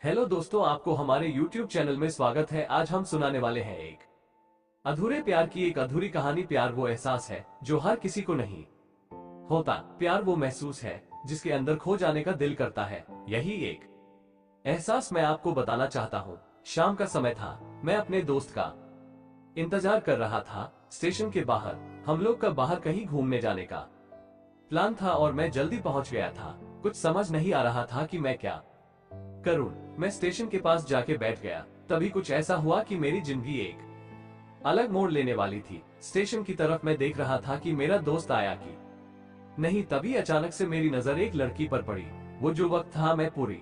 Hello दोस्तों, आपको हमारे YouTube चैनल में स्वागत है। आज हम सुनाने वाले हैं एक अधूरे प्यार की एक अधूरी कहानी। प्यार वो एहसास है जो हर किसी को नहीं होता। प्यार वो महसूस है जिसके अंदर खो जाने का दिल करता है। यही एक एहसास मैं आपको बताना चाहता हूँ। शाम का समय था, मैं अपने दोस्त का इंतजार कर रहा था। स्टेशन के बाहर हम लोग का बाहर कहीं घूमने जाने का प्लान था और मैं जल्दी पहुंच गया था। कुछ समझ नहीं आ रहा था कि मैं क्या करूं। मैं स्टेशन के पास जाके बैठ गया। तभी कुछ ऐसा हुआ कि मेरी जिंदगी एक अलग मोड़ लेने वाली थी। स्टेशन की तरफ मैं देख रहा था कि मेरा दोस्त आया कि नहीं। तभी अचानक से मेरी नजर एक लड़की पर पड़ी। वो जो वक्त था, मैं पूरी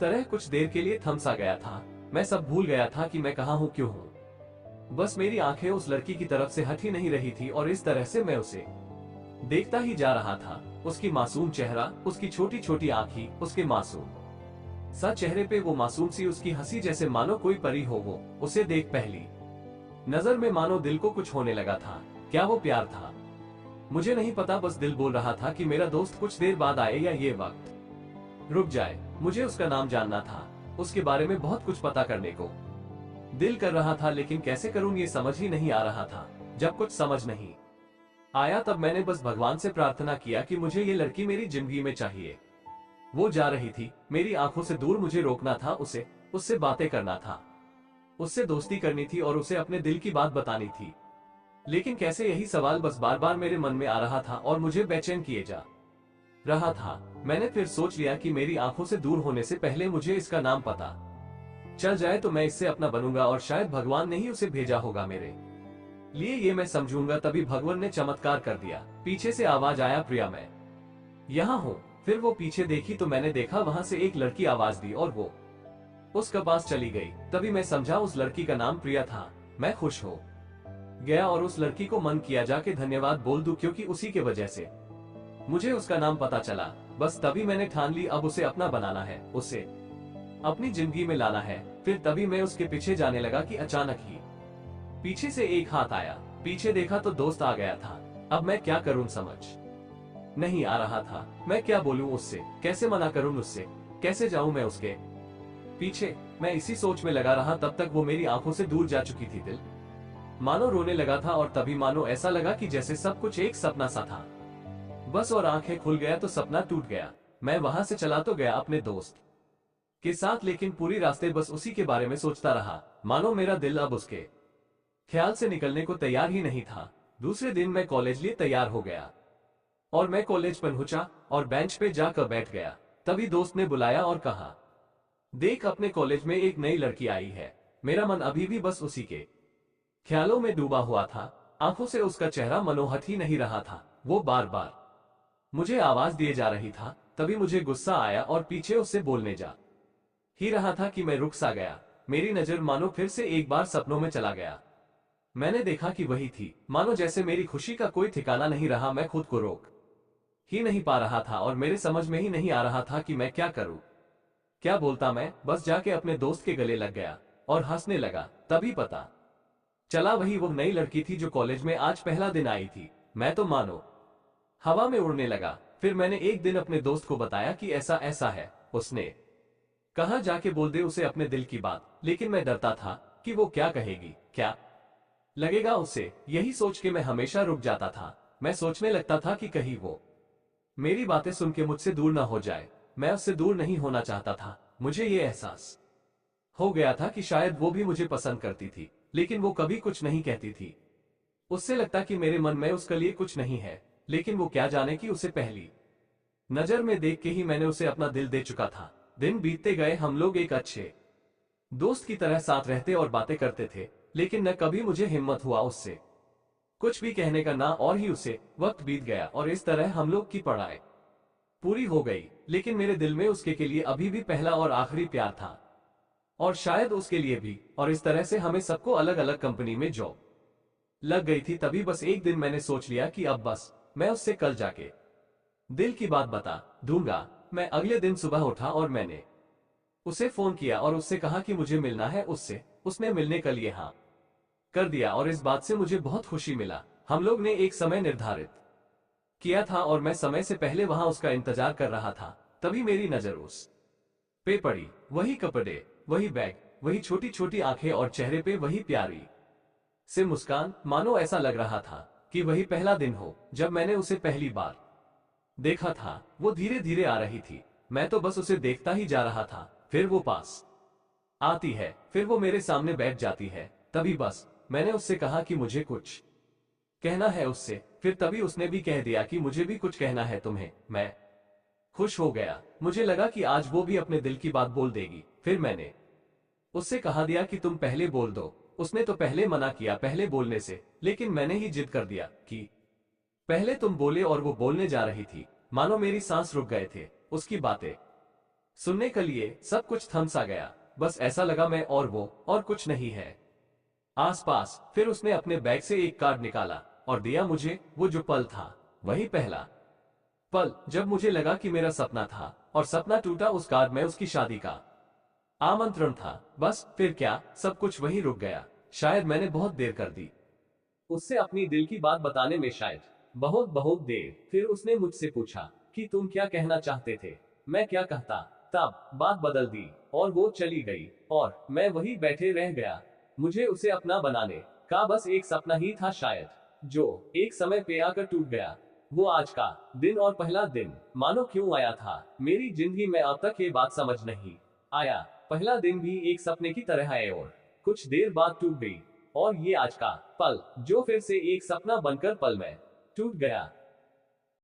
तरह कुछ देर के लिए थम सा गया था। मैं सब भूल गया था कि मैं कहाँ हूँ, क्यों हूँ। बस मेरी आंखें उस लड़की की तरफ से हट ही नहीं रही थी और इस तरह से मैं उसे देखता ही जा रहा था। उसकी मासूम चेहरा, उसकी छोटी छोटी आंखें, उसके मासूम सा चेहरे पे वो मासूम सी उसकी हंसी, जैसे मानो कोई परी हो वो। उसे देख पहली नजर में मानो दिल को कुछ होने लगा था। क्या वो प्यार था? मुझे नहीं पता। बस दिल बोल रहा था कि मेरा दोस्त कुछ देर बाद आए या ये वक्त रुक जाए। मुझे उसका नाम जानना था, उसके बारे में बहुत कुछ पता करने को दिल कर रहा था, लेकिन कैसे करूं ये समझ ही नहीं आ रहा था। जब कुछ समझ नहीं आया तब मैंने बस भगवान से प्रार्थना किया कि मुझे ये लड़की मेरी जिंदगी में चाहिए। वो जा रही थी, मेरी आंखों से दूर। मुझे रोकना था उसे, उससे बातें करना था, उससे दोस्ती करनी थी और उसे अपने दिल की बात बतानी थी। लेकिन कैसे, यही सवाल बस बार बार मेरे मन में आ रहा था और मुझे बेचैन किए जा रहा था। मैंने फिर सोच लिया कि मेरी आंखों से दूर होने से पहले मुझे इसका नाम पता चल जाए तो मैं इससे अपना बनूंगा और शायद भगवान ने ही उसे भेजा होगा मेरे लिए, ये मैं समझूंगा। तभी भगवान ने चमत्कार कर दिया। पीछे से आवाज आया, प्रिया मैं यहाँ हूँ। फिर वो पीछे देखी तो मैंने देखा वहां से एक लड़की आवाज दी और वो उसके पास चली गई। तभी मैं समझा उस लड़की का नाम प्रिया था। मैं खुश हो गया और उस लड़की को मन किया जाके धन्यवाद बोल दूं, क्योंकि उसी के वजह से मुझे उसका नाम पता चला। बस तभी मैंने ठान ली, अब उसे अपना बनाना है, उसे अपनी जिंदगी में लाना है। फिर तभी मैं उसके पीछे जाने लगा कि अचानक ही पीछे से एक हाथ आया। पीछे देखा तो दोस्त आ गया था। अब मैं क्या करूं समझ नहीं आ रहा था। मैं क्या बोलूं उससे, कैसे मना करूं उससे, कैसे जाऊं मैं उसके पीछे। मैं इसी सोच में लगा रहा, तब तक वो मेरी आंखों से दूर जा चुकी थी। दिल मानो रोने लगा था और तभी मानो ऐसा लगा कि जैसे सब कुछ एक सपना सा था बस, और आंखें खुल गया तो सपना टूट गया। मैं वहां से चला तो गया अपने दोस्त के साथ, लेकिन पूरी रास्ते बस उसी के बारे में सोचता रहा। मानो मेरा दिल अब उसके ख्याल से निकलने को तैयार ही नहीं था। दूसरे दिन मैं कॉलेज लिए तैयार हो गया और मैं कॉलेज पहुंचा और बेंच पे जाकर बैठ गया। तभी दोस्त ने बुलाया और कहा, देख अपने कॉलेज में एक नई लड़की आई है। मेरा मन अभी भी बस उसी के ख्यालों में डूबा हुआ था। आंखों से उसका चेहरा मनोहर ही नहीं रहा था। वो बार बार मुझे आवाज दिए जा रही था। तभी मुझे गुस्सा आया और पीछे उससे बोलने जा ही रहा था कि मैं रुक सा गया। मेरी नजर मानो फिर से एक बार सपनों में चला गया। मैंने देखा कि वही थी। मानो जैसे मेरी खुशी का कोई ठिकाना नहीं रहा। मैं खुद को रोक ही नहीं पा रहा था और मेरे समझ में ही नहीं आ रहा था कि मैं क्या करूं, क्या बोलता। मैं बस जाके अपने दोस्त के गले लग गया और हंसने लगा। तभी पता चला वही वो नई लड़की थी जो कॉलेज में आज पहला दिन आई थी। मैं तो मानो हवा में उड़ने लगा। फिर मैंने एक दिन अपने दोस्त को बताया कि ऐसा ऐसा है। उसने कहा जाके बोल दे उसे अपने दिल की बात। लेकिन मैं डरता था कि वो क्या कहेगी, क्या लगेगा उसे। यही सोच के मैं हमेशा रुक जाता था। मैं सोचने लगता था कि कहीं वो मेरी बातें सुन के मुझसे दूर ना हो जाए। मैं उससे दूर नहीं होना चाहता था। मुझे ये एहसास हो गया था कि शायद वो भी मुझे पसंद करती थी, लेकिन वो कभी कुछ नहीं कहती थी। उससे लगता कि मेरे मन में उसके लिए कुछ नहीं है, लेकिन वो क्या जाने कि उसे पहली नजर में देख के ही मैंने उसे अपना दिल दे चुका था। दिन बीतते गए, हम लोग एक अच्छे दोस्त की तरह साथ रहते और बातें करते थे, लेकिन न कभी मुझे हिम्मत हुआ उससे कुछ भी कहने का। ना और ही उसे वक्त बीत गया और इस तरह हम लोग की पढ़ाई पूरी हो गई। लेकिन मेरे दिल में उसके के लिए अभी भी पहला और आखिरी प्यार था, और शायद उसके लिए भी। और इस तरह से हमें सबको अलग अलग कंपनी में जॉब लग गई थी। तभी बस एक दिन मैंने सोच लिया कि अब बस मैं उससे कल जाके दिल की बात बता दूंगा। मैं अगले दिन सुबह उठा और मैंने उसे फोन किया और उससे कहा कि मुझे मिलना है उससे। उसने मिलने के लिए हाँ कर दिया और इस बात से मुझे बहुत खुशी मिला। हम लोग ने एक समय निर्धारित किया था और मैं समय से पहले वहां उसका इंतजार कर रहा था। तभी मेरी नजर उस पे पड़ी, वही कपड़े, वही बैग, वही छोटी छोटी आंखें और चेहरे पे वही प्यारी से मुस्कान। मानो ऐसा लग रहा था कि वही पहला दिन हो जब मैंने उसे पहली बार देखा था। वो धीरे धीरे आ रही थी, मैं तो बस उसे देखता ही जा रहा था। फिर वो पास आती है, फिर वो मेरे सामने बैठ जाती है। तभी बस मैंने उससे कहा कि मुझे कुछ कहना है उससे। फिर तभी उसने भी कह दिया कि मुझे भी कुछ कहना है तुम्हें। मैं खुश हो गया, मुझे लगा कि आज वो भी अपने दिल की बात बोल देगी। फिर मैंने उससे कहा दिया कि तुम पहले बोल दो। उसने तो पहले मना किया पहले बोलने से, लेकिन मैंने ही जिद कर दिया कि पहले तुम बोले। और वो बोलने जा रही थी, मानो मेरी सांस रुक गए थे। उसकी बातें सुनने के लिए सब कुछ थम सा गया। बस ऐसा लगा मैं और वो और कुछ नहीं है आसपास। फिर उसने अपने बैग से एक कार्ड निकाला और दिया मुझे। वो जो पल था, वही पहला पल जब मुझे लगा कि मेरा सपना था और सपना टूटा। उस कार्ड में उसकी शादी का आमंत्रण था। बस फिर क्या, सब कुछ वहीं रुक गया। शायद मैंने बहुत देर कर दी उससे अपनी दिल की बात बताने में, शायद बहुत बहुत देर। फिर उसने मुझसे पूछा कि तुम क्या कहना चाहते थे। मैं क्या कहता। तब बात बदल दी और वो चली गई और मैं वही बैठे रह गया। मुझे उसे अपना बनाने का बस एक सपना ही था शायद, जो एक समय पे आकर टूट गया। वो आज का दिन और पहला दिन मानो क्यों आया था मेरी जिंदगी में, अब तक ये बात समझ नहीं आया। पहला दिन भी एक सपने की तरह है और कुछ देर बाद टूट गई। और ये आज का पल जो फिर से एक सपना बनकर पल में टूट गया।